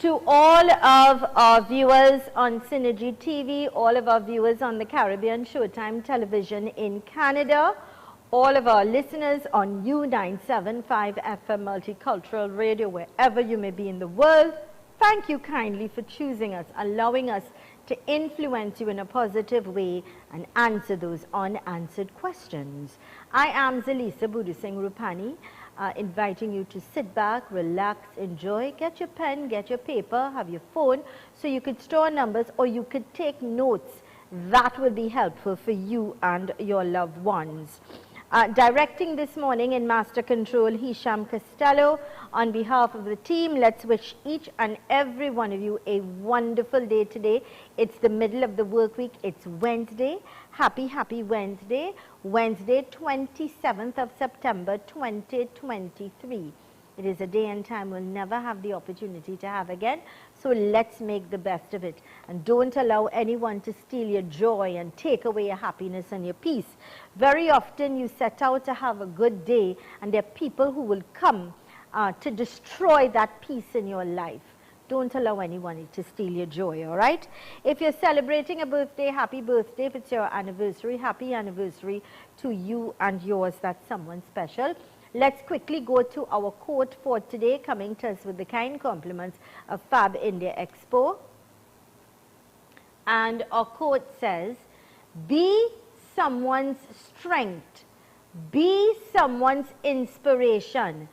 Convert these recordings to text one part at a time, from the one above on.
To all of our viewers on Synergy TV, all of our viewers on the Caribbean Showtime Television in Canada, all of our listeners on U975 FM Multicultural Radio, wherever you may be in the world, thank you kindly for choosing us, allowing us to influence you in a positive way and answer those unanswered questions. I am Zelisa Rupani, inviting you to sit back, relax, enjoy, get your pen, get your paper, have your phone, so you could store numbers or you could take notes. That will be helpful for you and your loved ones. Directing this morning in Master Control, Hisham Costello. On behalf of the team, let's wish each and every one of you a wonderful day today. It's the middle of the work week. It's Wednesday. Happy Wednesday. Wednesday, 27th of September, 2023. It is a day and time we'll never have the opportunity to have again. So let's make the best of it. And don't allow anyone to steal your joy and take away your happiness and your peace. Very often you set out to have a good day and there are people who will come to destroy that peace in your life. Don't allow anyone to steal your joy, all right? If you're celebrating a birthday, happy birthday. If it's your anniversary, happy anniversary to you and yours. That's someone special. Let's quickly go to our quote for today, coming to us with the kind compliments of Fab India Expo. And our quote says, be someone's strength, be someone's inspiration,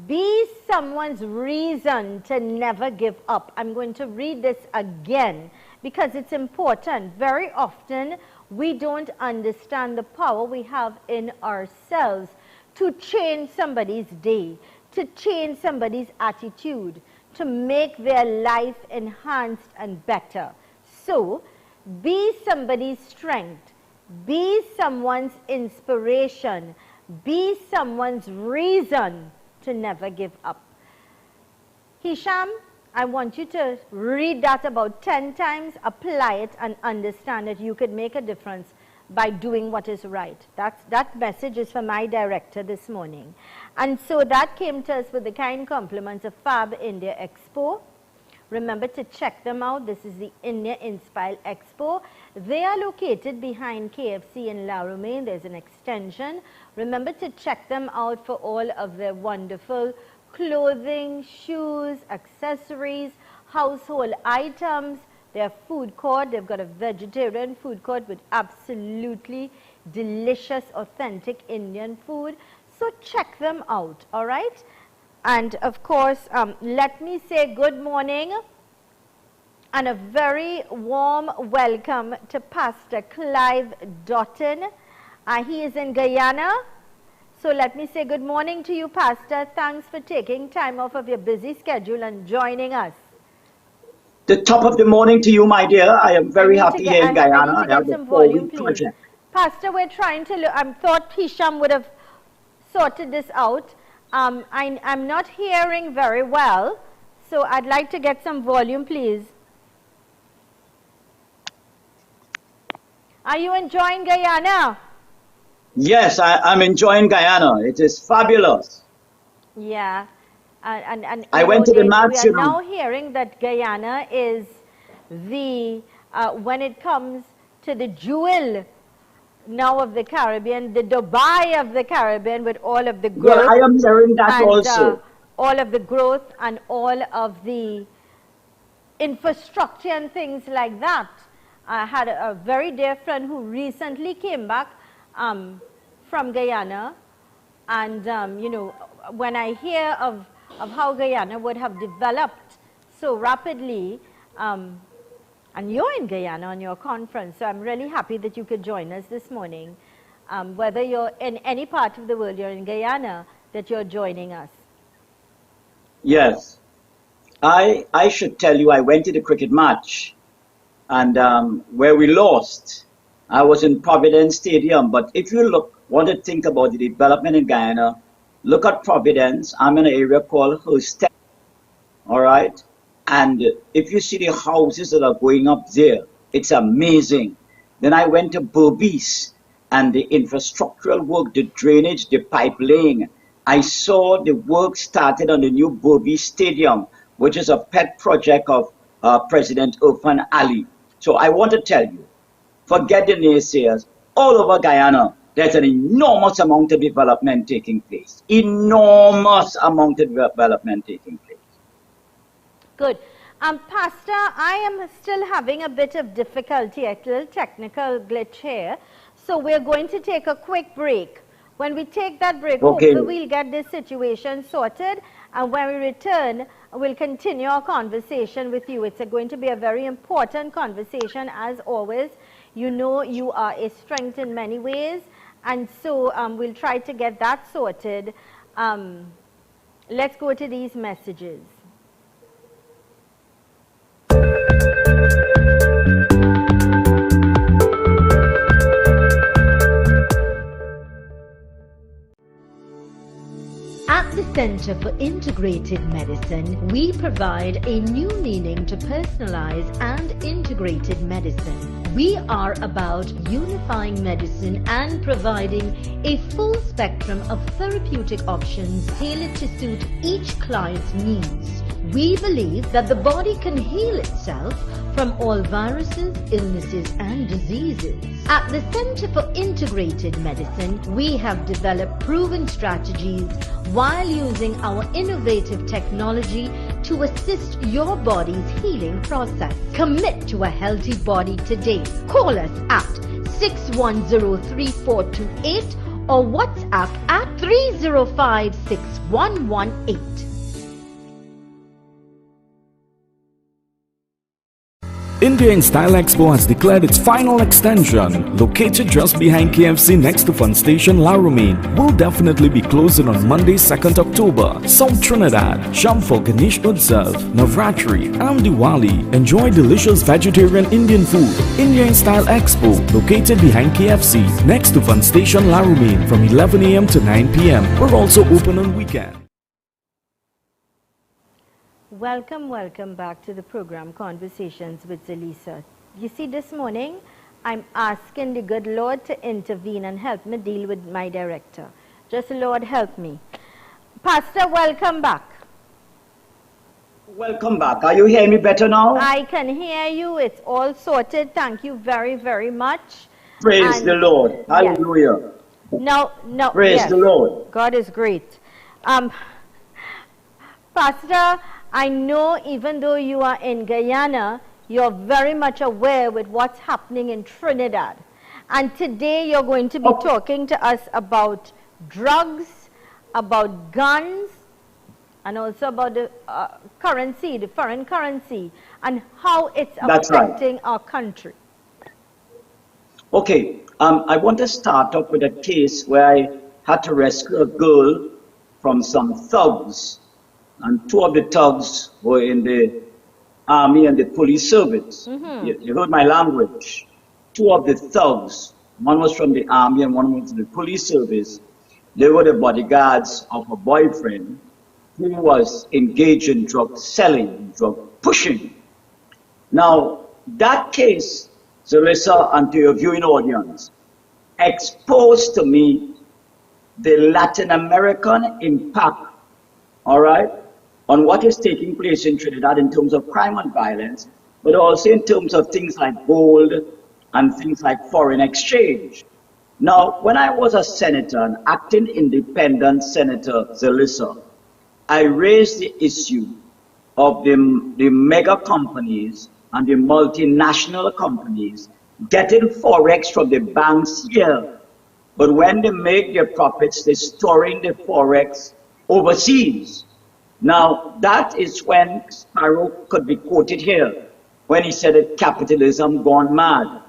be someone's reason to never give up. I'm going to read this again because it's important. Very often we don't understand the power we have in ourselves to change somebody's day, to change somebody's attitude, to make their life enhanced and better. So, be somebody's strength, be someone's inspiration, be someone's reason to never give up. Hisham, I want you to read that about 10 times, apply it and understand that you could make a difference by doing what is right. That message is for my director this morning. And so that came to us with the kind compliments of Fab India Expo. Remember to check them out. This is the India Inspire Expo. They are located behind KFC in La Romaine. There's an extension. Remember to check them out for all of their wonderful clothing, shoes, accessories, household items. Their food court, they've got a vegetarian food court with absolutely delicious, authentic Indian food. So check them out, all right? And of course, let me say good morning and a very warm welcome to Pastor Clive Doughton. He is in Guyana. So let me say good morning to you, Pastor. Thanks for taking time off of your busy schedule and joining us. The top of the morning to you, my dear. I am very happy here in Guyana. I need to get some volume, please. Pastor, we're trying to look. I thought Hisham would have sorted this out. I'm not hearing very well, so I'd like to get some volume, please. Are you enjoying Guyana? Yes, I'm enjoying Guyana. It is fabulous. Yeah. and I went to the we match, are you now know. hearing that Guyana is the, when it comes to the jewel now of the Caribbean, the Dubai of the Caribbean, with all of the Well, growth I am hearing that and also. all of the growth and all of the infrastructure and things like that. I had a very dear friend who recently came back from Guyana, and you know, when I hear of how Guyana would have developed so rapidly, and you're in Guyana on your conference, so I'm really happy that you could join us this morning. Whether you're in any part of the world, you're in Guyana, that you're joining us. Yes. I should tell you, I went to the cricket match, and where we lost. I was in Providence Stadium, but if you want to think about the development in Guyana, look at Providence. I'm in an area called Hostel, all right? And if you see the houses that are going up there, it's amazing. Then I went to Berbice, and the infrastructural work, the drainage, the pipe laying. I saw the work started on the new Berbice Stadium, which is a pet project of President Irfan Ali. So I want to tell you, forget the naysayers. All over Guyana, there's an enormous amount of development taking place. Enormous amount of development taking place. Good. Pastor, I am still having a bit of difficulty, a little technical glitch here. So we're going to take a quick break. When we take that break, Okay. hopefully we'll get this situation sorted. And when we return, we'll continue our conversation with you. It's going to be a very important conversation, as always. You know, you are a strength in many ways. And so we'll try to get that sorted. Let's go to these messages. At the Center for Integrated Medicine, we provide a new meaning to personalized and integrated medicine. We are about unifying medicine and providing a full spectrum of therapeutic options tailored to suit each client's needs. We believe that the body can heal itself from all viruses, illnesses, and diseases. At the Center for Integrated Medicine, we have developed proven strategies while using our innovative technology to assist your body's healing process. Commit to a healthy body today. Call us at 610-3428 or WhatsApp at 305-6118. India in Style Expo has declared its final extension. Located just behind KFC next to Fun Station La Romaine, will definitely be closing on Monday 2nd October. South Trinidad, shop for Ganesh Utsav, Navratri and Diwali. Enjoy delicious vegetarian Indian food. India in Style Expo, located behind KFC next to Fun Station La Romaine from 11 a.m. to 9 p.m. We're also open on weekend. Welcome back to the program Conversations with Zelisa. You see, this morning I'm asking the good Lord to intervene and help me deal with my director. Just Lord help me. Pastor, welcome back. Welcome back. Are you hearing me better now? I can hear you. It's all sorted. Thank you very, very much. Praise the Lord. Hallelujah. No. Praise the Lord. God is great. Pastor, I know even though you are in Guyana, you're very much aware with what's happening in Trinidad. And today you're going to be talking to us about drugs, about guns, and also about the currency, the foreign currency, and how it's affecting our country. Okay, I want to start off with a case where I had to rescue a girl from some thugs. And two of the thugs were in the army and the police service. You heard my language. Two of the thugs, one was from the army and one was from the police service. They were the bodyguards of a boyfriend who was engaged in drug selling, drug pushing. Now, that case, Zelisa, and to your viewing audience, exposed to me the Latin American impact, all right, on what is taking place in Trinidad in terms of crime and violence, but also in terms of things like gold and things like foreign exchange. Now, when I was a senator, an acting independent senator, Zelisa, I raised the issue of the mega companies and the multinational companies getting forex from the banks here. But when they make their profits, they're storing the forex overseas. Now, that is when Sparrow could be quoted here, when he said that capitalism gone mad.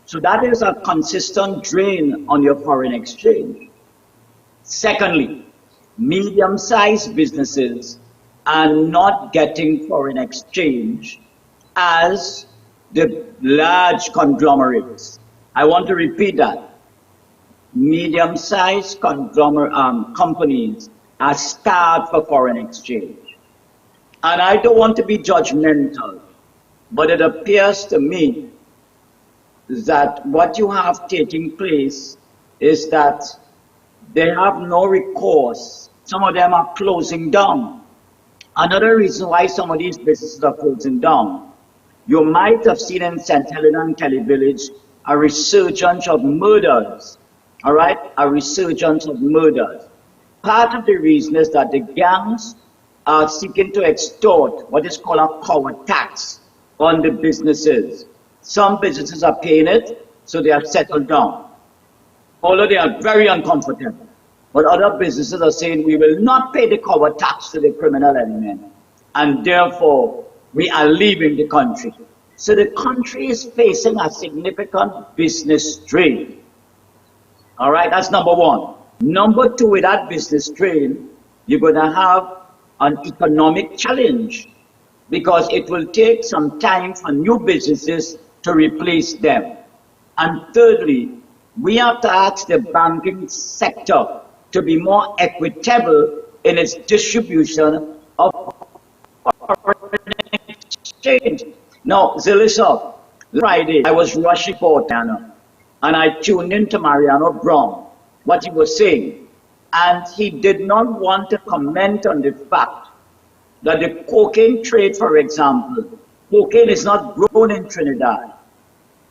So that is a consistent drain on your foreign exchange. Secondly, medium-sized businesses are not getting foreign exchange as the large conglomerates. I want to repeat that. Medium-sized companies are starved for foreign exchange. And I don't want to be judgmental, but it appears to me that what you have taking place is that they have no recourse. Some of them are closing down. Another reason why some of these businesses are closing down, you might have seen in St. Helena and Kelly Village a resurgence of murders, all right? A resurgence of murders. Part of the reason is that the gangs are seeking to extort what is called a cover tax on the businesses. Some businesses are paying it, so they have settled down, although they are very uncomfortable. But other businesses are saying we will not pay the cover tax to the criminal element, and therefore we are leaving the country. So the country is facing a significant business strain. All right, that's number one. Number two, with that business strain, you're going to have an economic challenge because it will take some time for new businesses to replace them. And thirdly, we have to ask the banking sector to be more equitable in its distribution of foreign exchange. Now, Zelisa, Friday, I was rushing for Tana, and I tuned into Mariano Brown, what he was saying, and he did not want to comment on the fact that the cocaine trade, for example, cocaine is not grown in Trinidad,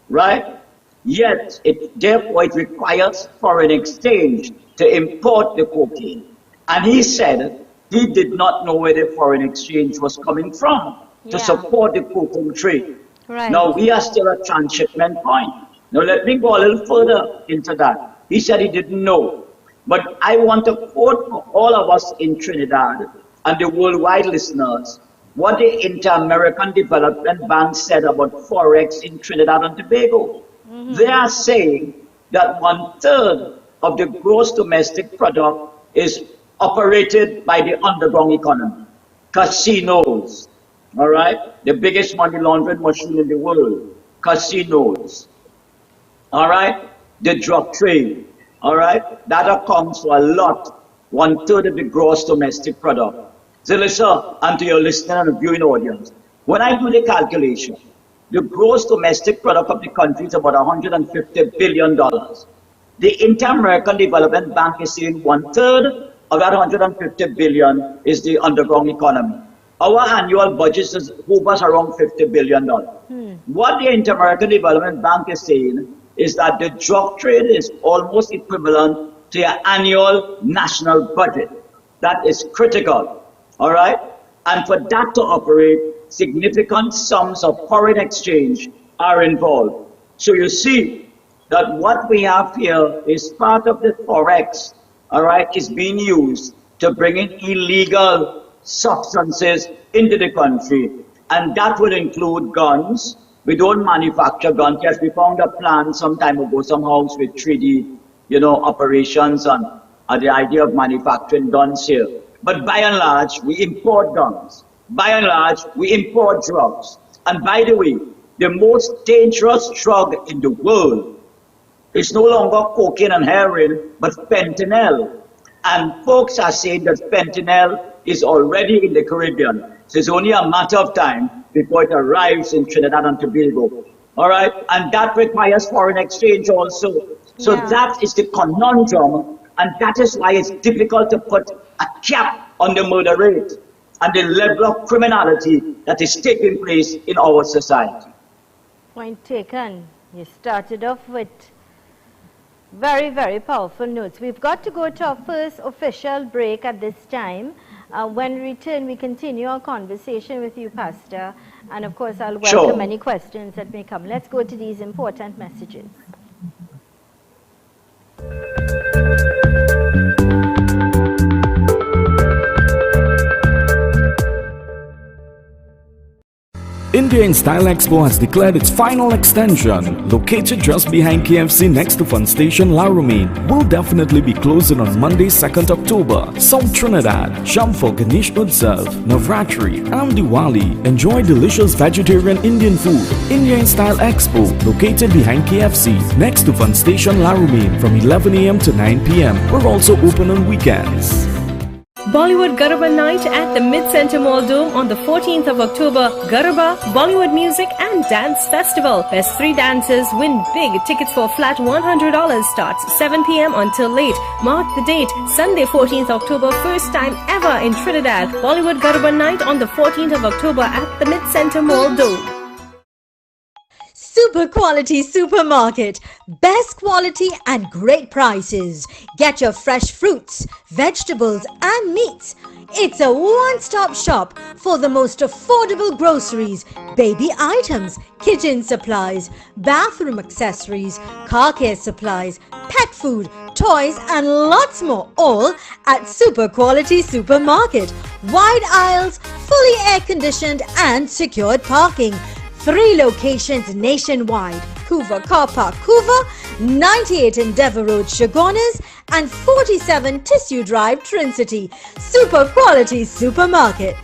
right? Yet, therefore, it requires foreign exchange to import the cocaine. And he said he did not know where the foreign exchange was coming from to support the cocaine trade. Right. Now, we are still at transshipment point. Now, let me go a little further into that. He said he didn't know. But I want to quote for all of us in Trinidad and the worldwide listeners what the Inter-American Development Bank said about Forex in Trinidad and Tobago. They are saying that 1/3 of the gross domestic product is operated by the underground economy. Casinos, all right? The biggest money laundering machine in the world. Casinos, all right? The drug trade, all right? That accounts for a lot, 1/3 of the gross domestic product. So listen, and to your listener and viewing audience, when I do the calculation, the gross domestic product of the country is about $150 billion. The Inter-American Development Bank is saying 1/3 of that $150 billion is the underground economy. Our annual budget hovers around $50 billion. What the Inter-American Development Bank is saying is that the drug trade is almost equivalent to your annual national budget. That is critical, all right? And for that to operate, significant sums of foreign exchange are involved. So you see that what we have here is part of the Forex, all right, is being used to bring in illegal substances into the country. And that will include guns. We don't manufacture guns. Yes, we found a plan some time ago, some house with 3D, operations and the idea of manufacturing guns here. But by and large, we import guns. By and large, we import drugs. And by the way, the most dangerous drug in the world is no longer cocaine and heroin, but fentanyl. And folks are saying that fentanyl is already in the Caribbean. So it's only a matter of time before it arrives in Trinidad and Tobago. All right? And that requires foreign exchange also. So that is the conundrum, and that is why it's difficult to put a cap on the murder rate. and the level of criminality that is taking place in our society. Point taken. You started off with very, very powerful notes. We've got to go to our first official break at this time. When we return, we continue our conversation with you, Pastor. And of course, I'll welcome any questions that may come. Let's go to these important messages. India in Style Expo has declared its final extension. Located just behind KFC next to Fun Station La Romaine, will definitely be closing on Monday 2nd October. South Trinidad, sham for Ganesh Utsav, Navratri and Diwali. Enjoy delicious vegetarian Indian food. India in Style Expo, located behind KFC next to Fun Station La Romaine from 11 a.m. to 9 p.m. We're also open on weekends. Bollywood Garba Night at the Mid-Center Mall Dome on the 14th of October. Garba, Bollywood Music and Dance Festival. Best 3 dancers win big. Tickets for flat $100 starts 7 p.m. until late. Mark the date, Sunday 14th October, first time ever in Trinidad. Bollywood Garba Night on the 14th of October at the Mid-Center Mall Dome. Super quality supermarket. Best quality and great prices. Get your fresh fruits, vegetables and meats. It's a one-stop shop for the most affordable groceries, baby items, kitchen supplies, bathroom accessories, car care supplies, pet food, toys and lots more, all at Super Quality Supermarket. Wide aisles, fully air-conditioned and secured parking. 3 locations nationwide: Couva Car Park, Couva, 98 Endeavour Road, Chagonas, and 47 Tissue Drive, Trin-City. Super Quality Supermarket.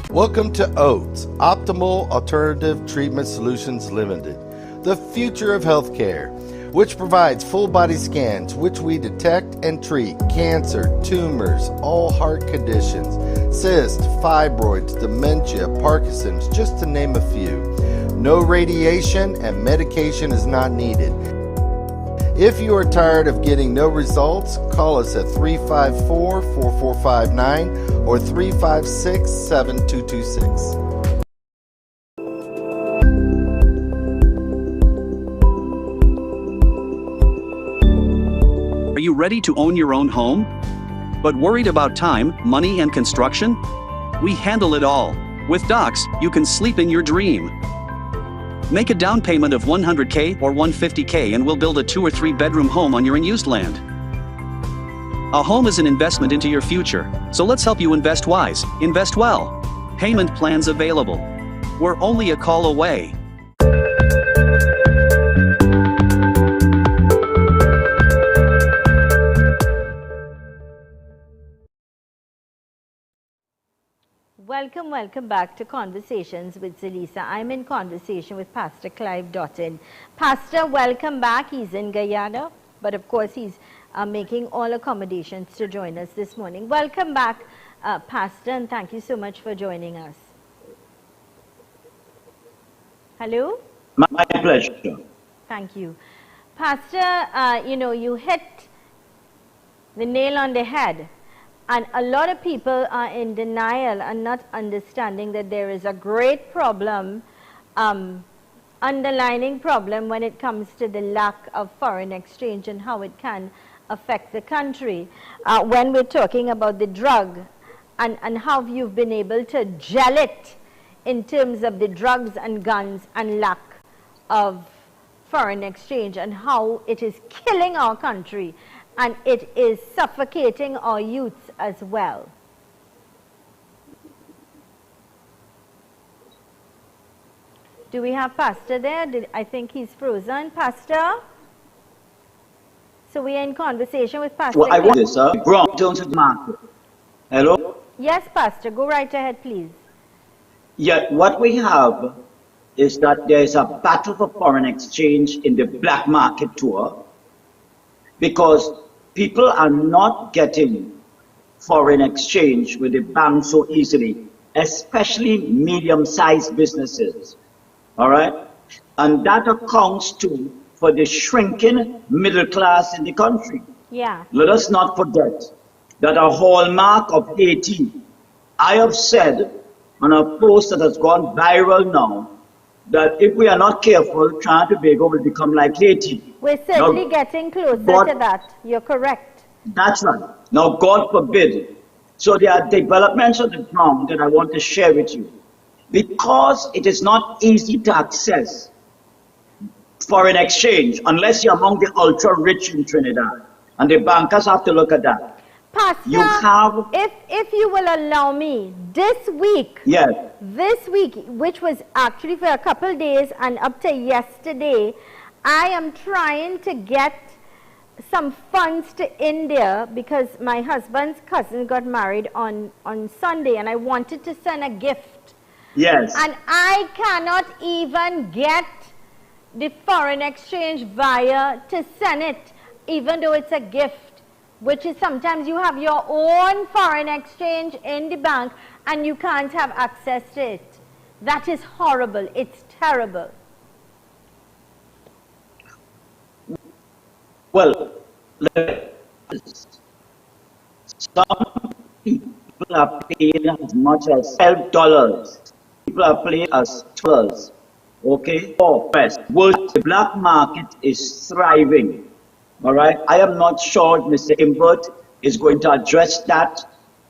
Welcome to OATS, Optimal Alternative Treatment Solutions Limited, the future of healthcare, which provides full body scans, which we detect and treat cancer, tumors, all heart conditions, cysts, fibroids, dementia, Parkinson's, just to name a few. No radiation and medication is not needed. If you are tired of getting no results, call us at 354-4459 or 356-7226. Are you ready to own your own home? But worried about time, money, and construction? We handle it all. With Docs, you can sleep in your dream. Make a down payment of $100K or $150K and we'll build a 2 or 3 bedroom home on your unused land. A home is an investment into your future, so let's help you invest wise, invest well. Payment plans available. We're only a call away. Welcome back to Conversations with Zelisa. I'm in conversation with Pastor Clive Dottin. Pastor, welcome back. He's in Guyana, but of course he's making all accommodations to join us this morning. Welcome back, Pastor, and thank you so much for joining us. Hello? My pleasure. Thank you. Pastor, you hit the nail on the head. And a lot of people are in denial and not understanding that there is a great problem, underlining problem when it comes to the lack of foreign exchange and how it can affect the country. When we're talking about the drug and how you've been able to gel it in terms of the drugs and guns and lack of foreign exchange and how it is killing our country and it is suffocating our youths as well. Do we have Pastor there? I think he's frozen. Pastor? So we are in conversation with Pastor. Well, I want this, ground in terms of the market. Hello? Yes, Pastor. Go right ahead, please. Yeah, what we have is that there is a battle for foreign exchange in the black market tour because people are not getting foreign exchange with the bank so easily, especially medium-sized businesses. All right? And that accounts too for the shrinking middle class in the country. Yeah. Let us not forget that a hallmark of Haiti I have said on a post that has gone viral now that if we are not careful, Trinidad and Tobago will become like Haiti. We're certainly Now, getting closer God, to that. You're correct. that's right. Now, God forbid. So there are developments on the ground that I want to share with you. Because it is not easy to access foreign exchange unless you're among the ultra rich in Trinidad. And the bankers have to look at that. Pastor, You have, if you will allow me, this week, yes, which was actually for a couple days and up to yesterday, I am trying to get some funds to India because my husband's cousin got married on Sunday and I wanted to send a gift. yes. And I cannot even get the foreign exchange via to send it, even though it's a gift, which is sometimes you have your own foreign exchange in the bank and you can't have access to it. That is horrible. It's terrible. Well, some people are paying as much as $12. People are paying as $12. Okay? For West, the black market is thriving. All right? I am not sure Mr. Imbert is going to address that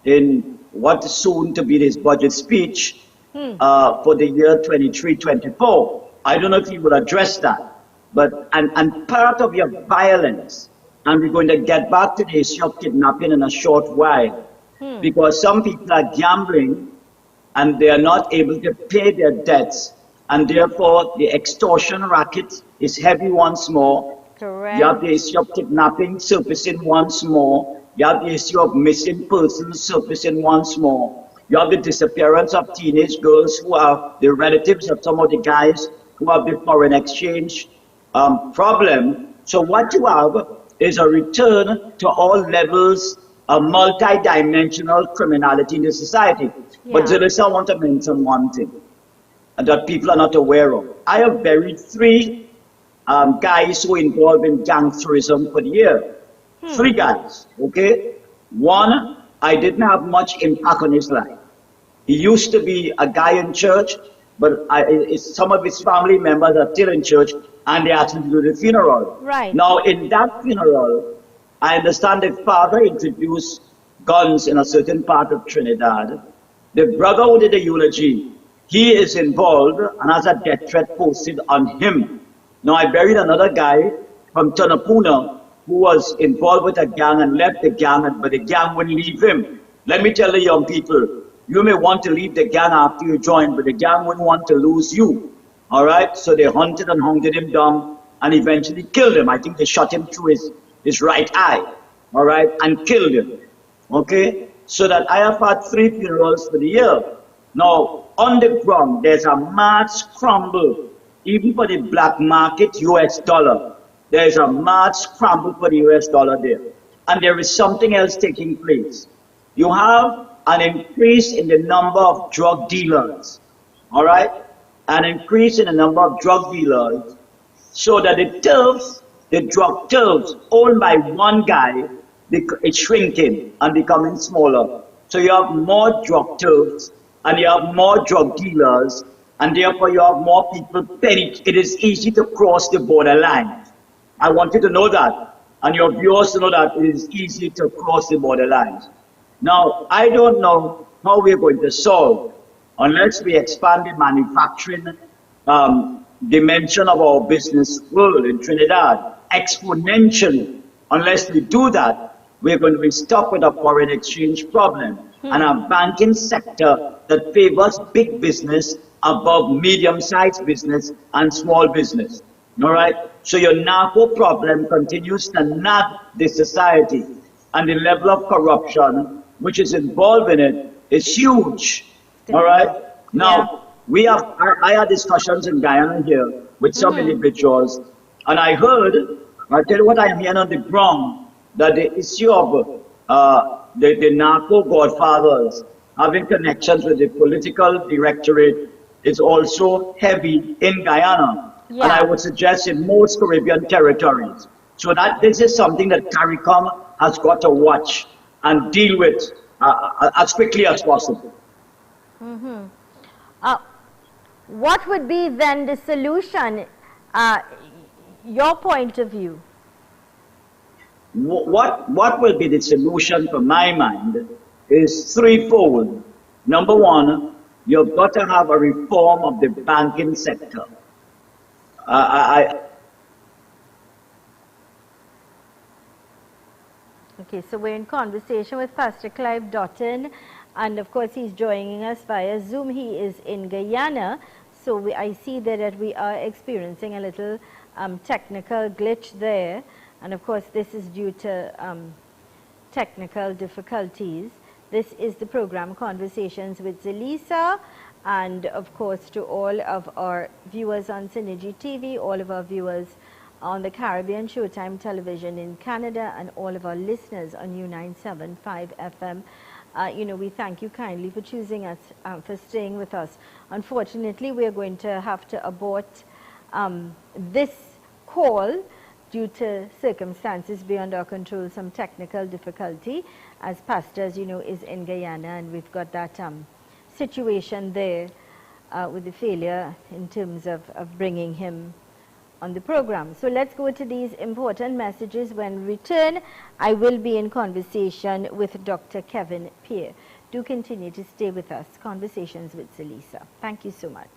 in what is soon to be his budget speech for the year 23-24. I don't know if he will address that. But, and part of your violence, and we're going to get back to the issue of kidnapping in a short while, because some people are gambling and they are not able to pay their debts, and therefore the extortion racket is heavy once more. Correct. You have the issue of kidnapping surfacing once more. You have the issue of missing persons surfacing once more. You have the disappearance of teenage girls who are the relatives of some of the guys who have the foreign exchange problem. So what you have is a return to all levels of multi-dimensional criminality in the society. Yeah. But Zelisa, I want to mention one thing that people are not aware of. I have buried 3 guys who are involved in gangsterism for the year. 3 guys, okay? One, I didn't have much impact on his life. He used to be a guy in church, but some of his family members are still in church, and they asked him to do the funeral. Right. Now, in that funeral, I understand the father introduced guns in a certain part of Trinidad. The brother who did the eulogy, he is involved and has a death threat posted on him. Now, I buried another guy from Tanapuna who was involved with a gang and left the gang, but the gang wouldn't leave him. Let me tell the young people, you may want to leave the gang after you join, but the gang wouldn't want to lose you. All right? So they hunted and hunted him down and eventually killed him. I think they shot him through his right eye. All right? And killed him. Okay? So that I have had 3 funerals for the year. Now, on the ground, there's a mad scramble. Even for the black market, US dollar. There's a mad scramble for the US dollar there. And there is something else taking place. You have an increase in the number of drug dealers. All right? An increase in the number of drug dealers, so that the drug turfs owned by one guy, it's shrinking and becoming smaller. So you have more drug turfs and you have more drug dealers, and therefore you have more people paying. It is easy to cross the borderline. I want you to know that, and your viewers to know that it is easy to cross the borderlines. Now, I don't know how we're going to solve unless we expand the manufacturing dimension of our business world in Trinidad exponentially. Unless we do that, we're going to be stuck with a foreign exchange problem and a banking sector that favors big business above medium-sized business and small business. All right? So your narco problem continues to nag the society, and the level of corruption which is involved in it is huge. All right? Now, I had discussions in Guyana here with some individuals, and I tell you what I'm hearing on the ground, that the issue of the narco godfathers having connections with the political directorate is also heavy in Guyana, and I would suggest in most Caribbean territories. So that this is something that CARICOM has got to watch and deal with as quickly as possible. What would be then the solution, your point of view? What will be the solution from my mind is threefold. Number one, you've got to have a reform of the banking sector. Okay, so we're in conversation with Pastor Clive Doughton, and of course he's joining us via Zoom. He is in Guyana, so I see that we are experiencing a little technical glitch there, and of course this is due to technical difficulties. This is the program Conversations with Zelisa, and of course to all of our viewers on Synergy TV, all of our viewers on the Caribbean Showtime Television in Canada, and all of our listeners on U975 FM. We thank you kindly for choosing us, for staying with us. Unfortunately, we are going to have to abort this call due to circumstances beyond our control, some technical difficulty, as Pastor, as you know, is in Guyana, and we've got that situation there with the failure in terms of bringing him on the program. So let's go to these important messages. When we return, I will be in conversation with Dr. Kevin Pierre. Do continue to stay with us. Conversations with Zelisa. Thank you so much.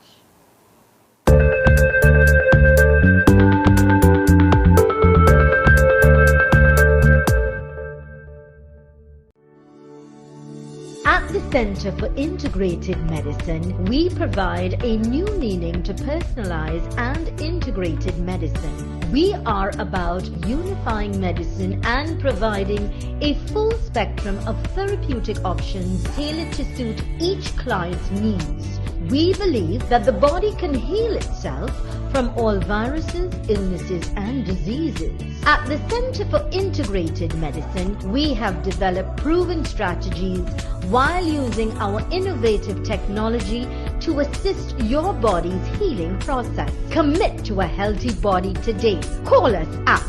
At the Center for Integrated Medicine, we provide a new meaning to personalized and integrated medicine. We are about unifying medicine and providing a full spectrum of therapeutic options tailored to suit each client's needs. We believe that the body can heal itself from all viruses, illnesses, and diseases. At the Center for Integrated Medicine, we have developed proven strategies while using our innovative technology to assist your body's healing process. Commit to a healthy body today. Call us at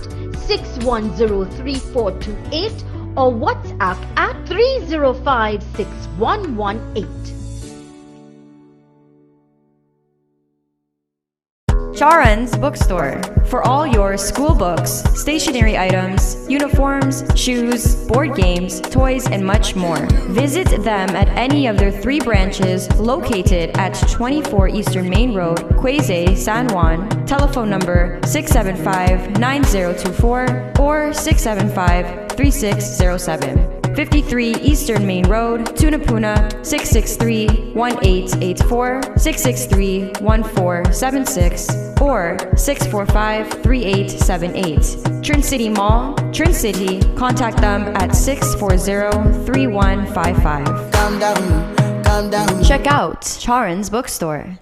610-3428 or WhatsApp at 305-6118. Charan's Bookstore for all your school books, stationery items, uniforms, shoes, board games, toys, and much more. Visit them at any of their 3 branches located at 24 Eastern Main Road, Quezay, San Juan. Telephone number 675-9024 or 675-3607. 53 Eastern Main Road, Tunapuna, 663-1884, 663-1476, or 645-3878. Trin City Mall, Trin City. Contact them at 640-3155. Calm down, calm down. Check out Charan's Bookstore.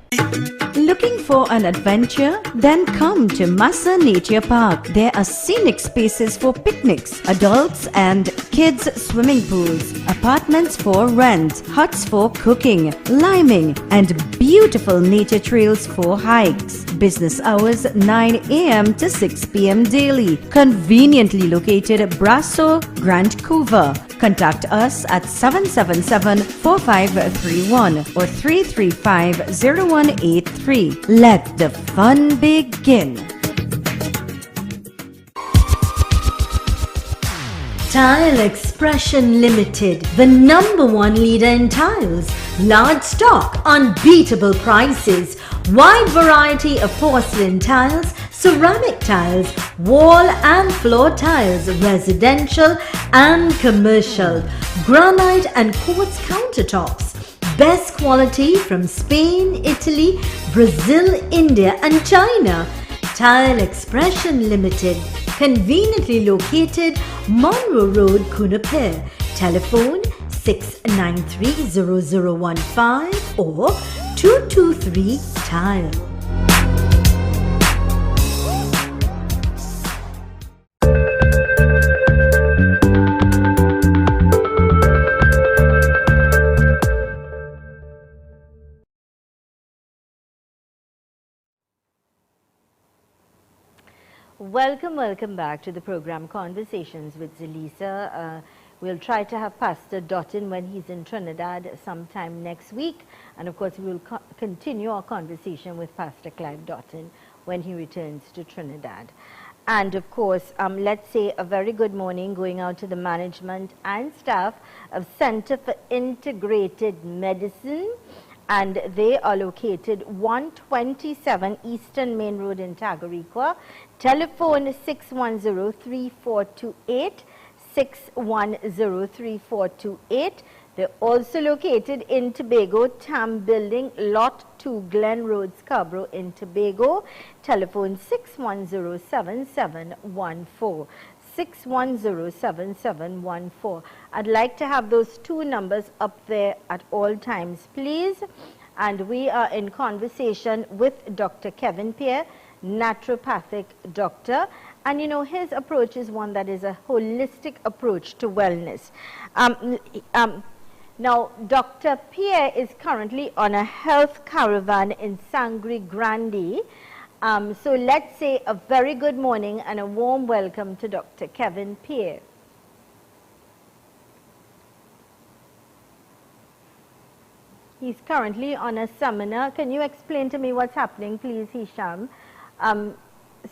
Looking for an adventure? Then come to Massa Nature Park. There are scenic spaces for picnics, adults and kids swimming pools, apartments for rent, huts for cooking, liming, and beautiful nature trails for hikes. Business hours 9 a.m. to 6 p.m. daily. Conveniently located at Brasso, Grand Couva. Contact us at 777-4531 or 335-0183. Let the fun begin. Tile Expression Limited, the #1 leader in tiles. Large stock, unbeatable prices, wide variety of porcelain tiles, ceramic tiles, wall and floor tiles, residential and commercial, granite and quartz countertops. Best quality from Spain, Italy, Brazil, India and China. Tile Expression Limited, conveniently located Monroe Road, Kunapir. Telephone 693-0015 or 223-TILE. Welcome back to the program Conversations with Zelisa. We'll try to have Pastor Dottin when he's in Trinidad sometime next week. And of course, we will continue our conversation with Pastor Clive Dottin when he returns to Trinidad. And of course, let's say a very good morning going out to the management and staff of Center for Integrated Medicine. And they are located 127 Eastern Main Road in Tagariqua. Telephone 610-3428, 610-3428. They're also located in Tobago, Tam Building, Lot 2, Glen Road, Scarborough in Tobago. Telephone 610-7714. 610-7714. I'd like to have those two numbers up there at all times, please. And we are in conversation with Dr. Kevin Pierre, naturopathic doctor. And you know, his approach is one that is a holistic approach to wellness. Now, Dr. Pierre is currently on a health caravan in Sangre Grande. So let's say a very good morning and a warm welcome to Dr. Kevin Pierre. He's currently on a seminar. Can you explain to me what's happening, please, Hisham?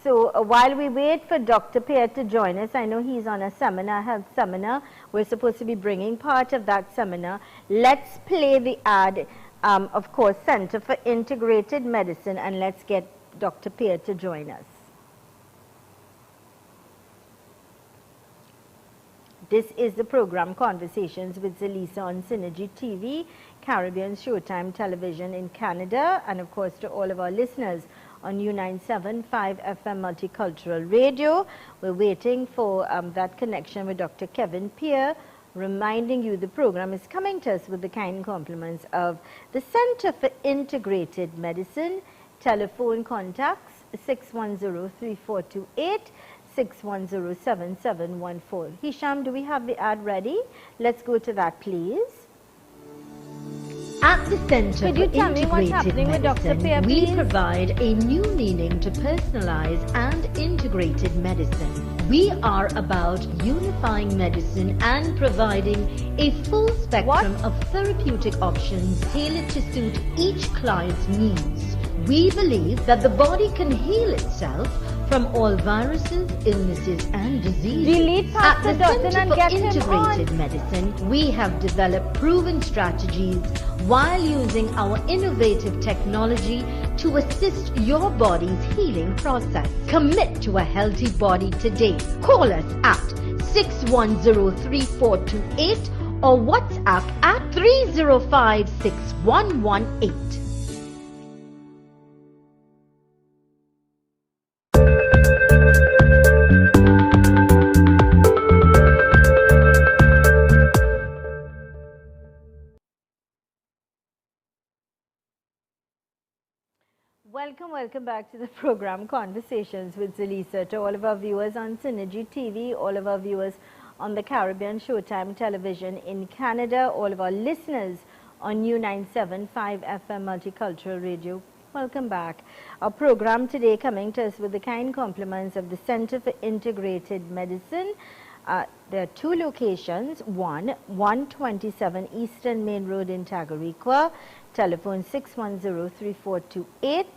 So while we wait for Dr. Pierre to join us, I know he's on a seminar, health seminar. We're supposed to be bringing part of that seminar. Let's play the ad, of course, Center for Integrated Medicine, and let's get Dr. Pierre to join us. This is the program Conversations with Zelisa on Synergy TV, Caribbean Showtime Television in Canada, and of course to all of our listeners on U975 FM Multicultural Radio. We're waiting for that connection with Dr. Kevin Pierre, reminding you the program is coming to us with the kind compliments of the Center for Integrated Medicine. Telephone contacts 610-3428, 610-7714. Hisham, do we have the ad ready? Let's go to that, please. At the Center Could for you tell me what's happening with Dr. Medicine, Pierre, we please? provide a new meaning to personalized and integrated medicine. We are about unifying medicine and providing a full spectrum of therapeutic options tailored to suit each client's needs. We believe that the body can heal itself from all viruses, illnesses, and diseases. Delete At Pastor the Dottin Center and for get him Integrated on. Medicine, we have developed proven strategies while using our innovative technology to assist your body's healing process. Commit to a healthy body today. Call us at 610-3428 or WhatsApp at 305-6118. Welcome back to the program Conversations with Zelisa. To all of our viewers on Synergy TV, all of our viewers on the Caribbean Showtime Television in Canada, all of our listeners on U975 FM Multicultural Radio, welcome back. Our program today coming to us with the kind compliments of the Center for Integrated Medicine. There are two locations, one 127 Eastern Main Road in Tagariqua, telephone 610-3428,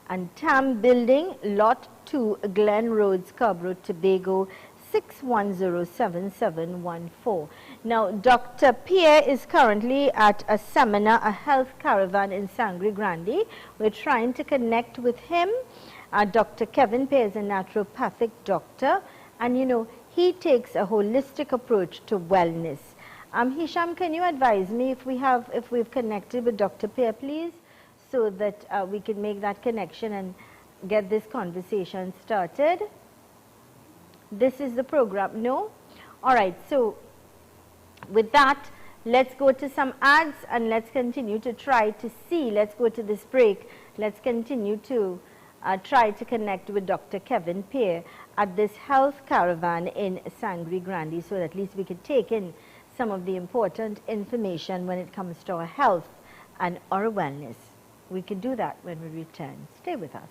and Tam Building, Lot 2, Glen Road, Scarborough, Tobago, 610-7714. Now, Dr. Pierre is currently at a seminar, a health caravan in Sangre Grande. We're trying to connect with him. Dr. Kevin Pierre is a naturopathic doctor, and you know, he takes a holistic approach to wellness. Hisham, can you advise me if we've connected with Dr. Pierre, please, so that we can make that connection and get this conversation started? This is the program. No? All right. So with that, let's go to some ads and let's continue to try to see. Let's go to this break. Let's continue to try to connect with Dr. Kevin Pierre at this health caravan in Sangre Grande, so that at least we could take in some of the important information when it comes to our health and our wellness. We can do that when we return. Stay with us.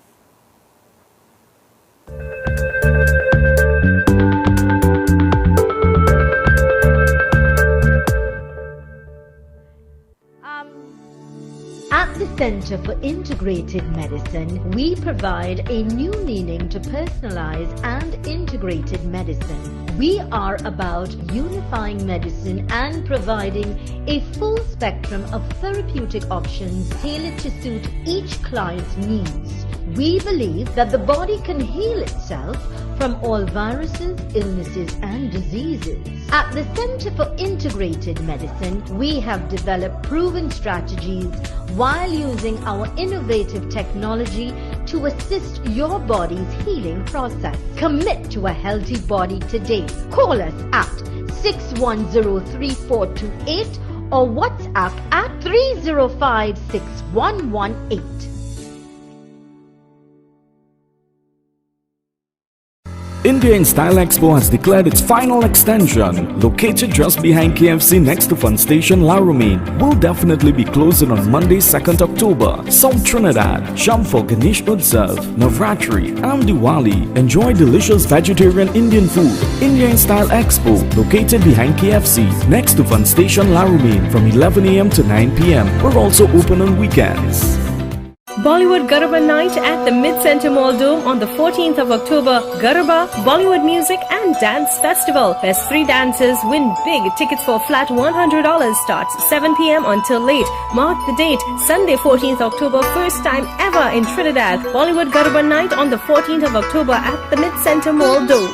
Center for Integrated Medicine, we provide a new meaning to personalized and integrated medicine. We are about unifying medicine and providing a full spectrum of therapeutic options tailored to suit each client's needs. We believe that the body can heal itself from all viruses, illnesses, and diseases. At the Center for Integrated Medicine, we have developed proven strategies while using our innovative technology to assist your body's healing process. Commit to a healthy body today. Call us at 610-3428 or WhatsApp at 305-6118. India in Style Expo has declared its final extension. Located just behind KFC next to Fun Station La Romaine, will definitely be closing on Monday 2nd October. South Trinidad, shop for Ganesh Utsav, Navratri and Diwali. Enjoy delicious vegetarian Indian food. India in Style Expo, located behind KFC next to Fun Station La Romaine from 11 AM to 9 PM. We're also open on weekends. Bollywood Garba Night at the Mid-Center Mall Dome on the 14th of October. Garba, Bollywood Music and Dance Festival. Best 3 dancers win big. Tickets for flat $100 starts 7 p.m. until late. Mark the date, Sunday 14th October, first time ever in Trinidad. Bollywood Garba Night on the 14th of October at the Mid-Center Mall Dome.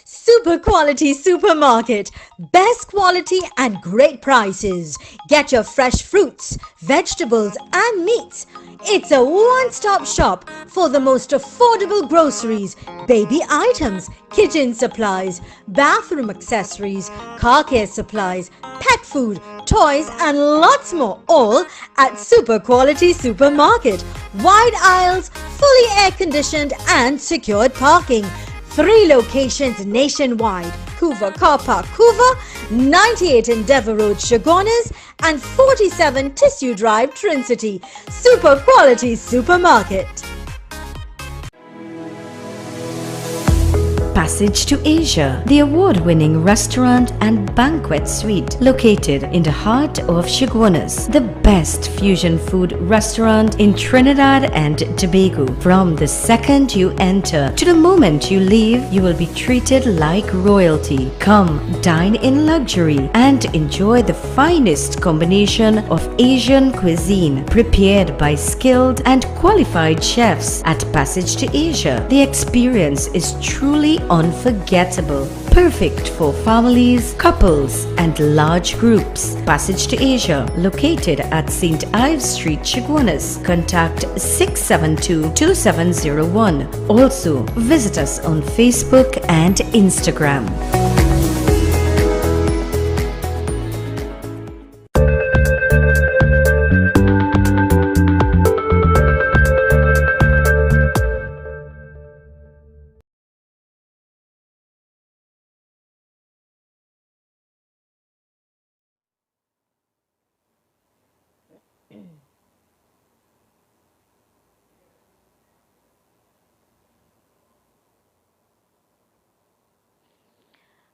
Super quality supermarket. Best quality and great prices. Get your fresh fruits, vegetables and meats. It's a one-stop shop for the most affordable groceries, baby items, kitchen supplies, bathroom accessories, car care supplies, pet food, toys and lots more, all at Super Quality Supermarket. Wide aisles, fully air-conditioned and secured parking. 3 locations nationwide: Hoover Car Park, Hoover, 98 Endeavour Road, Chaguanas, and 47 Tissue Drive, Trincity. Super Quality Supermarket. Passage to Asia, the award-winning restaurant and banquet suite located in the heart of Chaguanas, the best fusion food restaurant in Trinidad and Tobago. From the second you enter to the moment you leave, you will be treated like royalty. Come dine in luxury and enjoy the finest combination of Asian cuisine prepared by skilled and qualified chefs at Passage to Asia. The experience is truly unforgettable, perfect for families, couples and large groups. Passage to Asia, located at St. Ives Street, Chaguanas. Contact 672-2701. Also visit us on Facebook and Instagram.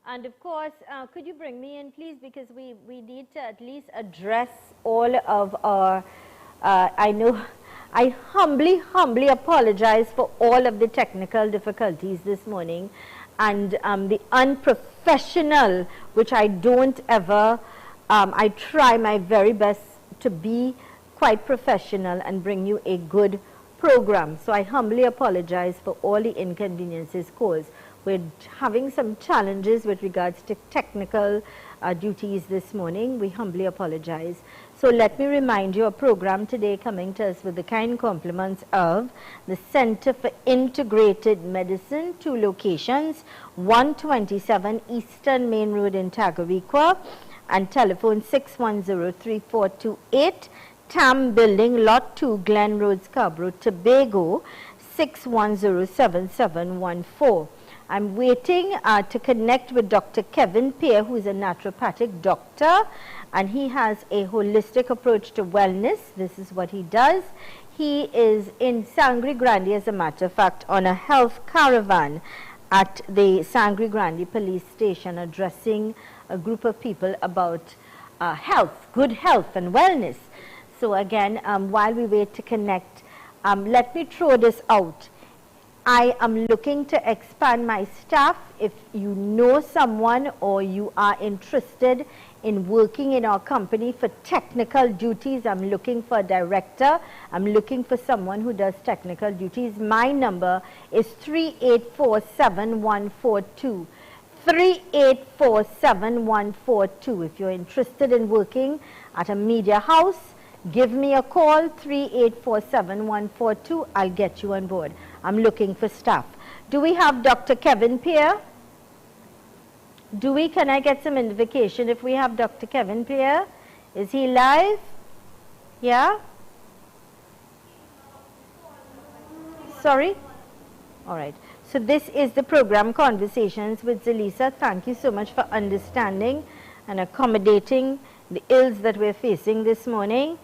And of course, could you bring me in, please, because we need to at least address all of our, I humbly apologize for all of the technical difficulties this morning and the unprofessional, which I don't ever, I try my very best to be quite professional and bring you a good program. So I humbly apologize for all the inconveniences caused. We're having some challenges with regards to technical duties this morning. We humbly apologize. So let me remind you, a program today coming to us with the kind compliments of the Center for Integrated Medicine, 2 locations, 127 Eastern Main Road in Tagariqua and telephone 610-3428, TAM Building, Lot 2, Glen Road, Scarborough, Tobago, 610-7714. I'm waiting to connect with Dr. Kevin Peer, who is a naturopathic doctor, and he has a holistic approach to wellness. This is what he does. He is in Sangre Grande, as a matter of fact, on a health caravan at the Sangre Grande police station, addressing a group of people about health, good health and wellness. So again, while we wait to connect, let me throw this out. I am looking to expand my staff. If you know someone or you are interested in working in our company for technical duties, I'm looking for a director. I'm looking for someone who does technical duties. My number is 3847142. 3847142. If you're interested in working at a media house, give me a call, 3847142. I'll get you on board. I'm looking for staff. Do we have Dr. Kevin Pierre? Can I get some indication if we have Dr. Kevin Pierre? Is he live? Yeah? Sorry? All right. So this is the program Conversations with Zelisa. Thank you so much for understanding and accommodating the ills that we're facing this morning.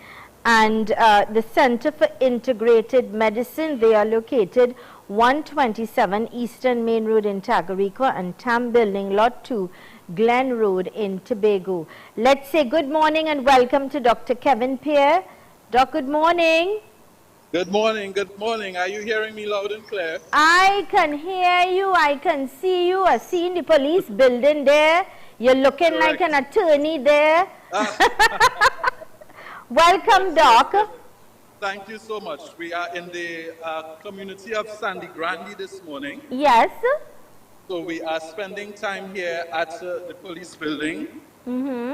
And the Center for Integrated Medicine, they are located 127 Eastern Main Road in Tagarico and TAM Building, Lot 2, Glen Road in Tobago. Let's say good morning and welcome to Dr. Kevin Pierre. Doc, good morning. Good morning, good morning. Are you hearing me loud and clear? I can hear you, I can see you. I've seen the police building there. You're looking Correct. like an attorney there. Welcome, Doc. Thank you so much. We are in the community of Sandy Grande this morning. Yes. So we are spending time here at the police building,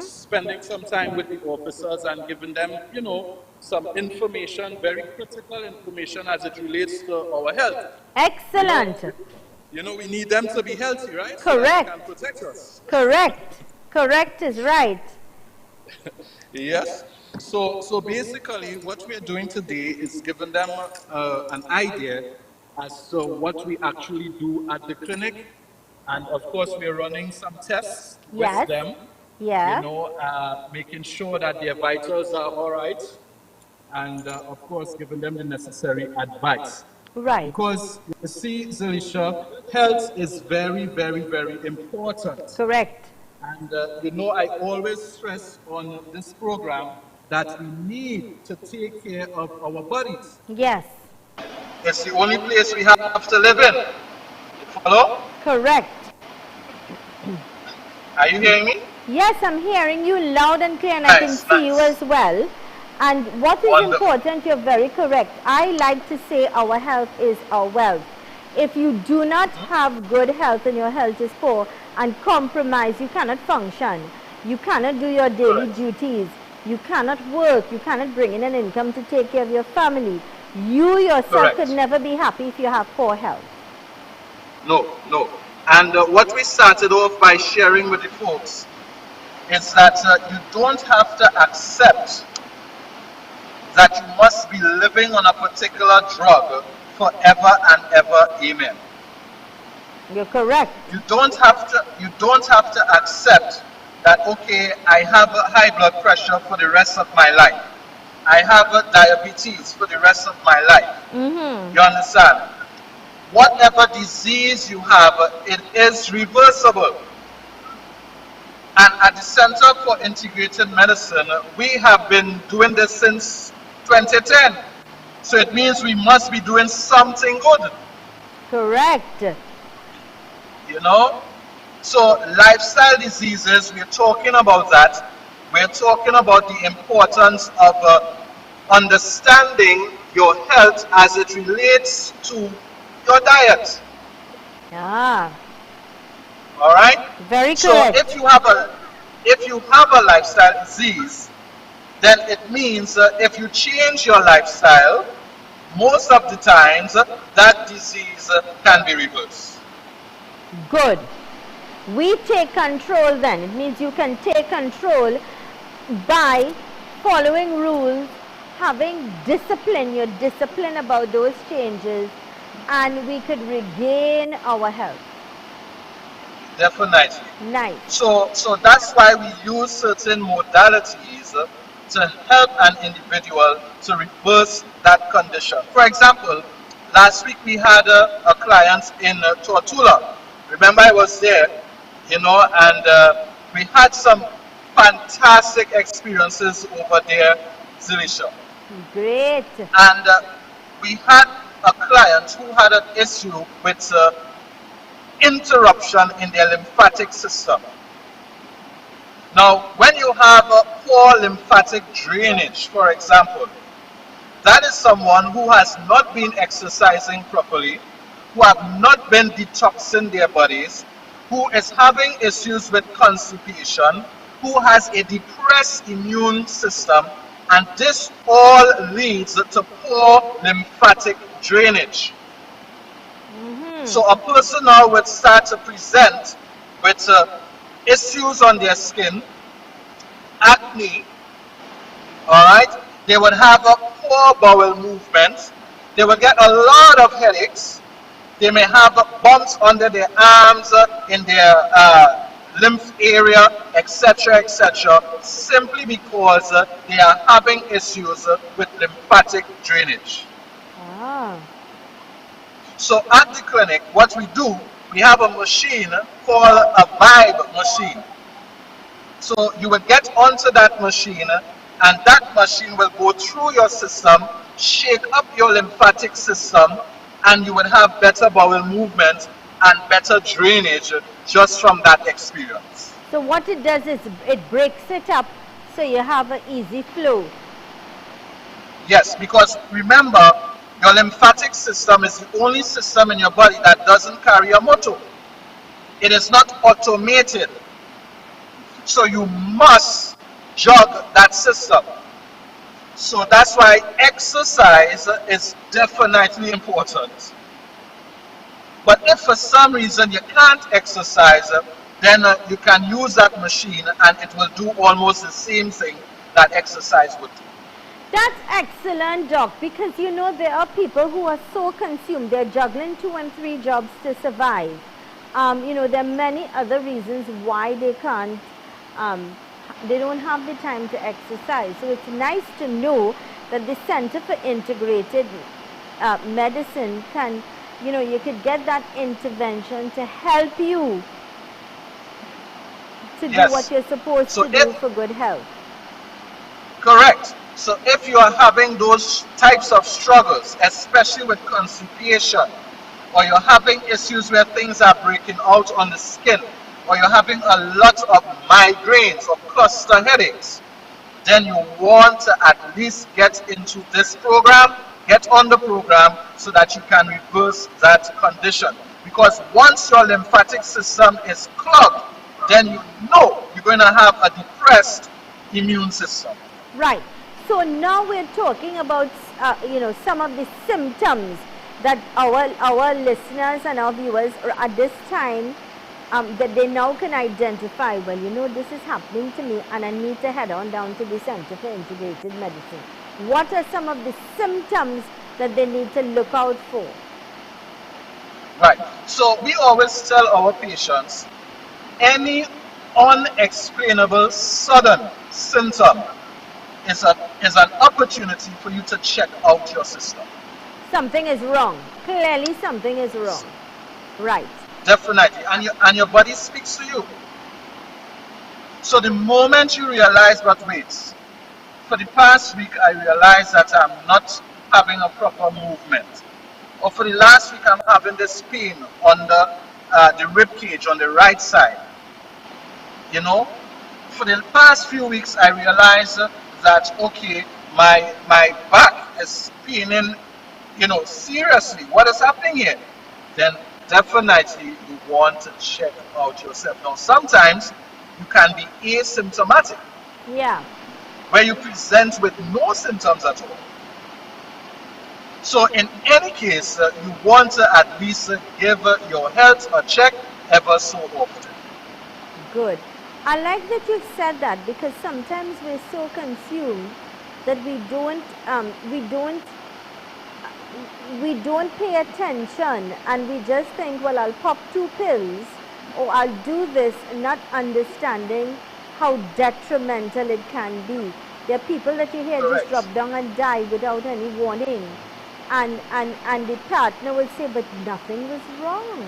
spending some time with the officers and giving them, you know, some information, very critical information as it relates to our health. Excellent. You know, we need them to be healthy, right? Correct. So that they can protect us. Correct. Correct is right. Yes. So basically, what we're doing today is giving them an idea as to what we actually do at the clinic. And of course, we're running some tests with them. Yeah. You know, making sure that their vitals are all right. And of course, giving them the necessary advice. Right. Because you see, Zelisa, health is very, very, very important. Correct. And you know, I always stress on this program that we need to take care of our bodies. Yes. It's the only place we have to live in. Follow? Correct. Are you hearing me? Yes, I'm hearing you loud and clear, and I can see you as well. And what is important, you're very correct. I like to say our health is our wealth. If you do not have good health and your health is poor and compromised, you cannot function. You cannot do your daily duties. You cannot work. You cannot bring in an income to take care of your family. You yourself could never be happy if you have poor health. No. And what we started off by sharing with the folks is that you don't have to accept that you must be living on a particular drug forever and ever. Amen. You're correct. You don't have to accept that, okay, I have a high blood pressure for the rest of my life. I have a diabetes for the rest of my life. You understand? Whatever disease you have, it is reversible. And at the Center for Integrated Medicine, we have been doing this since 2010. So it means we must be doing something good. Correct. You know? So lifestyle diseases, we're talking about that. We're talking about the importance of understanding your health as it relates to your diet. Ah. All right? Very so correct. if you have a lifestyle disease, then it means if you change your lifestyle, most of the times that disease can be reversed. Good. We take control then. It means you can take control by following rules, having discipline. You're disciplined about those changes, and we could regain our health. Definitely. Nice. So that's why we use certain modalities to help an individual to reverse that condition. For example, last week we had a client in Tortula. Remember, I was there, you know, and we had some fantastic experiences over there. Zelisa. Great. And we had a client who had an issue with interruption in their lymphatic system. Now, when you have a poor lymphatic drainage, for example, that is someone who has not been exercising properly, who have not been detoxing their bodies, who is having issues with constipation, who has a depressed immune system, and this all leads to poor lymphatic drainage. So a person now would start to present with issues on their skin, acne, alright? They would have a poor bowel movement. They would get a lot of headaches. They may have bumps under their arms, in their lymph area, etc., etc., simply because they are having issues with lymphatic drainage. Ah. So at the clinic, what we do, we have a machine called a Vibe machine. So you will get onto that machine, and that machine will go through your system, shake up your lymphatic system, and you will have better bowel movement and better drainage just from that experience. So what it does is it breaks it up so you have an easy flow. Yes, because remember, your lymphatic system is the only system in your body that doesn't carry a motor. It is not automated. So you must jog that system. So that's why exercise is definitely important. But if for some reason you can't exercise, then you can use that machine and it will do almost the same thing that exercise would do. That's excellent, Doc, because you know there are people who are so consumed. They're juggling 2 and 3 jobs to survive. You know, there are many other reasons why they can't, they don't have the time to exercise. So it's nice to know that the Center for Integrated Medicine can, you know, you could get that intervention to help you to do what you're supposed to do for good health. Correct. So if you are having those types of struggles, especially with constipation, or you're having issues where things are breaking out on the skin, or you're having a lot of migraines or cluster headaches, then you want to at least get into this program, get on the program so that you can reverse that condition. Because once your lymphatic system is clogged, then you know you're going to have a depressed immune system. Right. So now we're talking about, you know, some of the symptoms that our listeners and our viewers at this time, that they now can identify. Well, you know, this is happening to me and I need to head on down to the Center for Integrated Medicine. What are some of the symptoms that they need to look out for? Right. So we always tell our patients, any unexplainable sudden symptom is an opportunity for you to check out your system. Something is wrong. Clearly something is wrong. Right. Definitely. And your body speaks to you. So the moment you realize that, wait, for the past week I realized that I'm not having a proper movement. Or for the last week I'm having this pain on the rib cage on the right side. You know, for the past few weeks I realized that, okay, my back is paining, you know, seriously, what is happening here? Then definitely you want to check out yourself. Now sometimes you can be asymptomatic. Yeah. Where you present with no symptoms at all. So in any case, you want to at least give your health a check ever so often. Good. I like that you've said that, because sometimes we're so consumed that we don't pay attention, and we just think, well, I'll pop 2 pills or I'll do this, not understanding how detrimental it can be. There are people that you hear just drop down and die without any warning, and the partner will say, but nothing was wrong,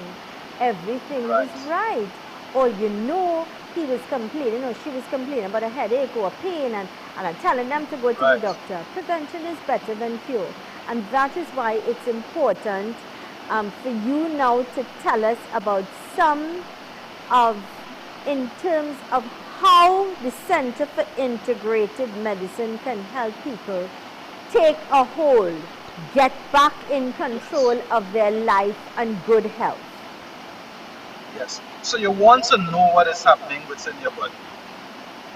everything was right. Or, you know, he was complaining or she was complaining about a headache or a pain, and are telling them to go to the Right. doctor. Prevention is better than cure. And that is why it's important for you now to tell us about some of, in terms of how the Center for Integrated Medicine can help people take a hold, get back in control of their life and good health. Yes. So you want to know what is happening within your body.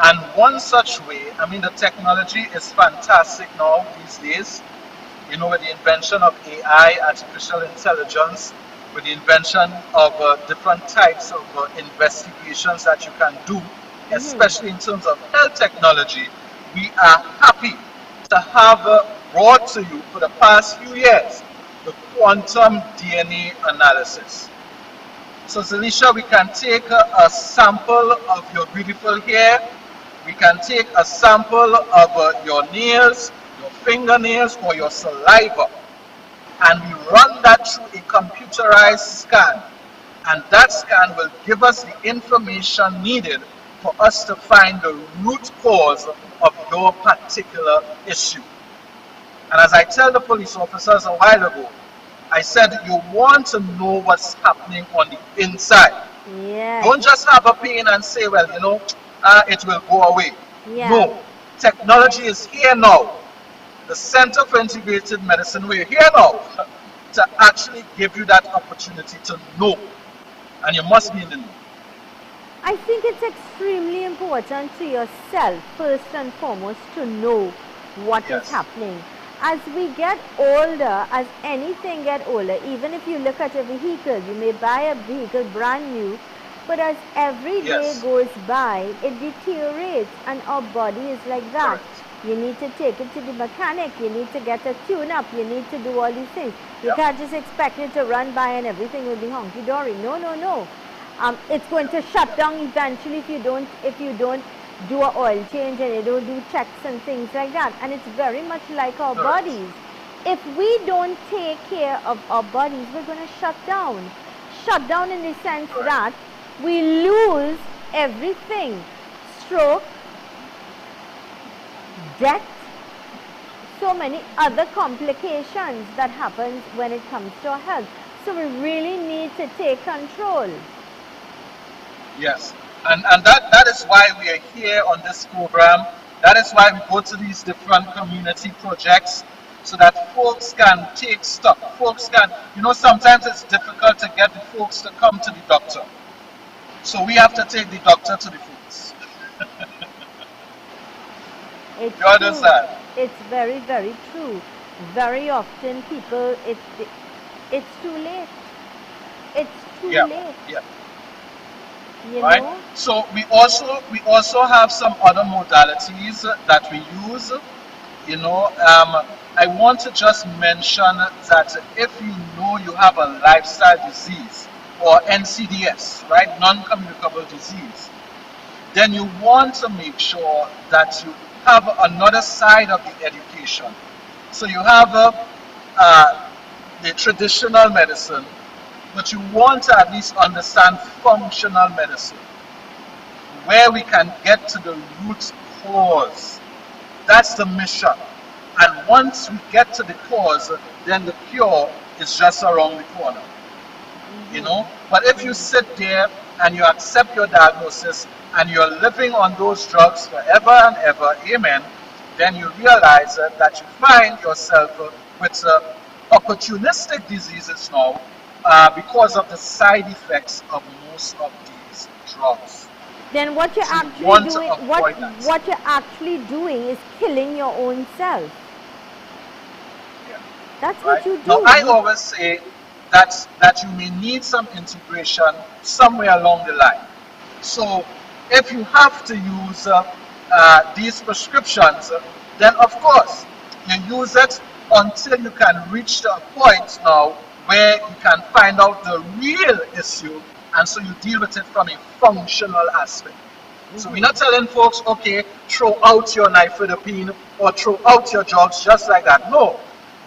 And one such way, I mean, the technology is fantastic now these days. You know, with the invention of AI, artificial intelligence, with the invention of different types of investigations that you can do, especially in terms of health technology, we are happy to have brought to you for the past few years the quantum DNA analysis. So Zelisa, we can take a sample of your beautiful hair, we can take a sample of your nails, your fingernails, or your saliva, and we run that through a computerized scan. And that scan will give us the information needed for us to find the root cause of your particular issue. And as I tell the police officers a while ago, I said you want to know what's happening on the inside. Yes. Don't just have a pain and say, well, you know, it will go away. Yeah. No, technology is here now. The Center for Integrated Medicine, we're here now to actually give you that opportunity to know. And you must be in the know. I think it's extremely important to yourself, first and foremost, to know what is happening. As we get older, as anything get older, even if you look at a vehicle, you may buy a vehicle brand new, but as every day goes by, it deteriorates, and our body is like that. You need to take it to the mechanic, you need to get a tune-up, you need to do all these things. You can't just expect it to run by and everything will be honky-dory. No, no, no. It's going to shut down eventually if you don't do an oil change and you don't do checks and things like that. And it's very much like our bodies. If we don't take care of our bodies, we're going to shut down. Shut down in the sense that we lose everything. Stroke, death, so many other complications that happens when it comes to our health. So we really need to take control. Yes, and that is why we are here on this program. That is why we go to these different community projects so that folks can take stock. Folks can, you know, sometimes it's difficult to get the folks to come to the doctor. So we have to take the doctor to the folks. It's you understand? True. It's very, very true. Very often people, it's too late. It's too late. Yeah. You right? know? So we also have some other modalities that we use. You know, I want to just mention that if you know you have a lifestyle disease or NCDs, right, non-communicable disease, then you want to make sure that you have another side of the education. So you have the traditional medicine, but you want to at least understand functional medicine, where we can get to the root cause. That's the mission. And once we get to the cause, then the cure is just around the corner. You know? But if you sit there and you accept your diagnosis and you're living on those drugs forever and ever, amen, then you realize that you find yourself with opportunistic diseases now, because of the side effects of most of these drugs. Then what you're actually doing is killing your own self. Yeah. That's what you do. Now, I always say that you may need some integration somewhere along the line. So if you have to use these prescriptions, then of course you use it until you can reach a point now where you can find out the real issue, and so you deal with it from a functional aspect. So we're not telling folks, okay, throw out your nifedipine or throw out your drugs just like that. No,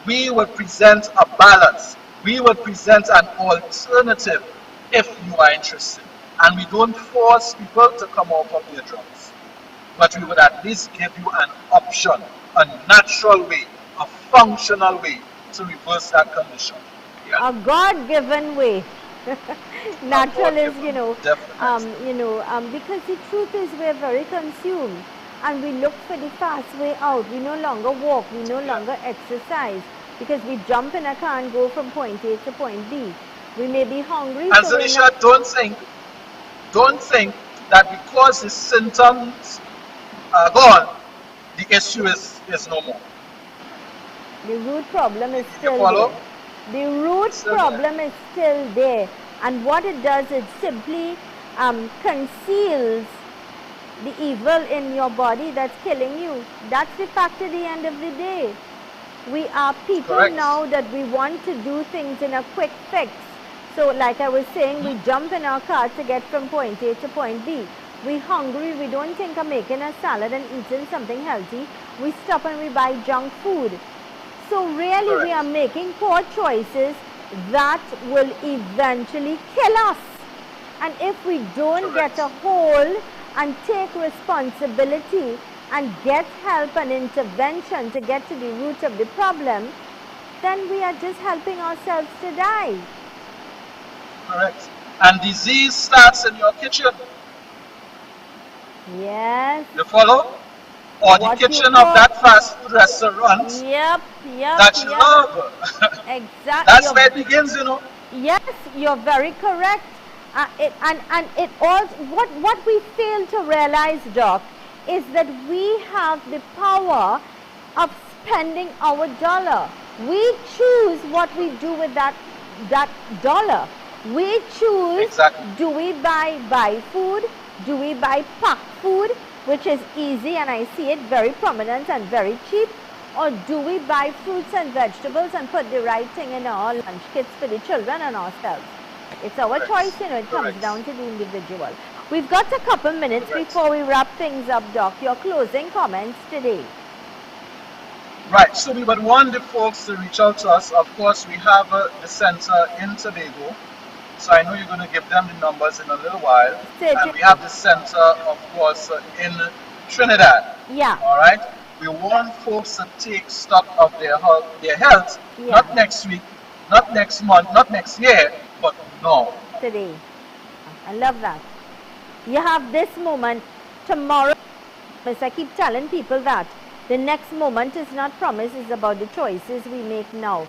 we will present a balance. We will present an alternative if you are interested. And we don't force people to come off of their drugs. but we would at least give you an option, a natural way, a functional way to reverse that condition. Yeah. A God-given way. Natural is, Definitely. because the truth is we're very consumed and we look for the fast way out. We no longer walk, we no longer exercise because we jump in a car and go from point A to point B. We may be hungry, And so we're Zelisa, not... don't think that because the symptoms are gone, the issue is no more. The root problem is You still follow? there. The root problem is still there. And what it does, it simply conceals the evil in your body that's killing you. That's the fact at the end of the day. We are people now that we want to do things in a quick fix. So like I was saying, we jump in our car to get from point A to point B. We're hungry, we don't think of making a salad and eating something healthy. We stop and we buy junk food. So really we are making poor choices that will eventually kill us. And if we don't get a hold and take responsibility and get help and intervention to get to the root of the problem, then we are just helping ourselves to die. Correct. And disease starts in your kitchen. Yes. You follow? Or the kitchen of that fast food restaurant that you love. Exactly. That's where it begins, you know. Yes, you're very correct. What we fail to realize, Doc, is that we have the power of spending our dollar. We choose what we do with that dollar. We choose, do we buy food? Do we buy packed food, which is easy and I see it very prominent and very cheap? Or do we buy fruits and vegetables and put the right thing in our lunch kits for the children and ourselves? It's our choice, you know, it comes down to the individual. We've got a couple minutes before we wrap things up, Doc. Your closing comments today. Right, so we would want the folks to reach out to us. Of course, we have the center in Tobago. So I know you're going to give them the numbers in a little while. And we have the center, of course, in Trinidad. Yeah. All right. We want folks to take stock of their health, not next week, not next month, not next year, but now. Today. I love that. You have this moment. Tomorrow, I keep telling people that the next moment is not promised, it's about the choices we make now.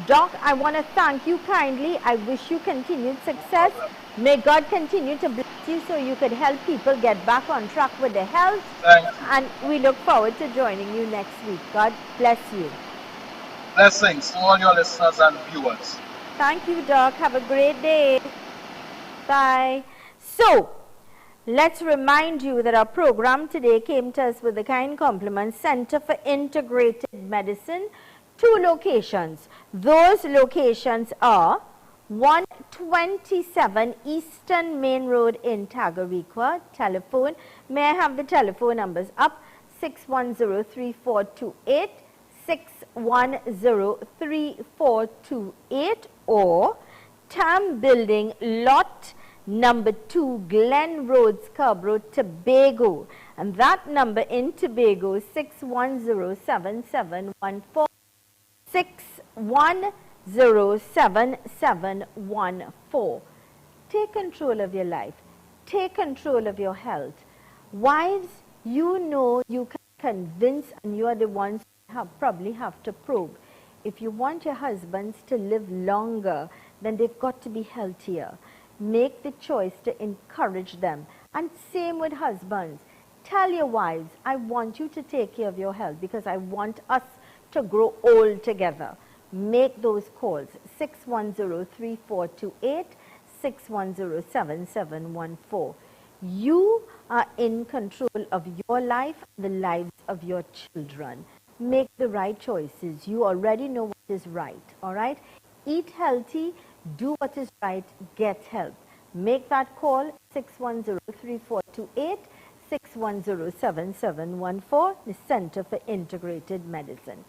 Doc, I want to thank you kindly. I wish you continued success. May God continue to bless you so you could help people get back on track with their health. Thank you. And we look forward to joining you next week. God bless you. Blessings to all your listeners and viewers. Thank you, Doc. Have a great day. Bye. So, let's remind you that our program today came to us with the kind compliments Center for Integrated Medicine. 2 locations. Those locations are 127 Eastern Main Road in Tagariqua. Telephone. May I have the telephone numbers up? 610-3428, 610-3428, or Tam Building, Lot number 2, Glen Road, Scarborough, Tobago. And that number in Tobago is 610-7714. 610-7714. Take control of your life. Take control of your health. Wives, you know you can convince, and you are the ones who probably have to probe. If you want your husbands to live longer, then they've got to be healthier. Make the choice to encourage them. And same with husbands. Tell your wives, I want you to take care of your health because I want us to grow old together. Make those calls. 610-3428, 610-7714. You are in control of your life, the lives of your children. Make the right choices. You already know what is right, all right? Eat healthy, do what is right, get help. Make that call, 610-3428, 610-7714, the Center for Integrated Medicine.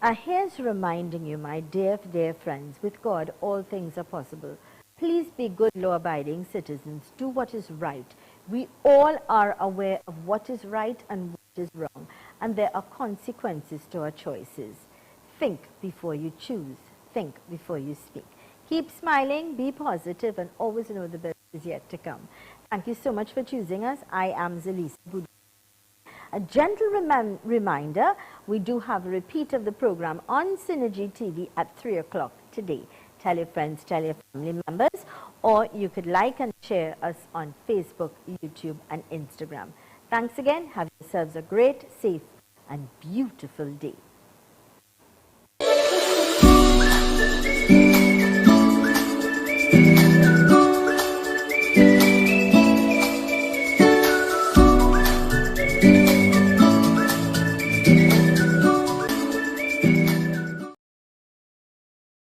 Here's reminding you, my dear friends, with God, all things are possible. Please be good, law-abiding citizens. Do what is right. We all are aware of what is right and what is wrong, and there are consequences to our choices. Think before you choose. Think before you speak. Keep smiling, be positive, and always know the best is yet to come. Thank you so much for choosing us. I am Zelisa. A gentle reminder, we do have a repeat of the program on Synergy TV at 3 o'clock today. Tell your friends, tell your family members, or you could like and share us on Facebook, YouTube, and Instagram. Thanks again. Have yourselves a great, safe, and beautiful day.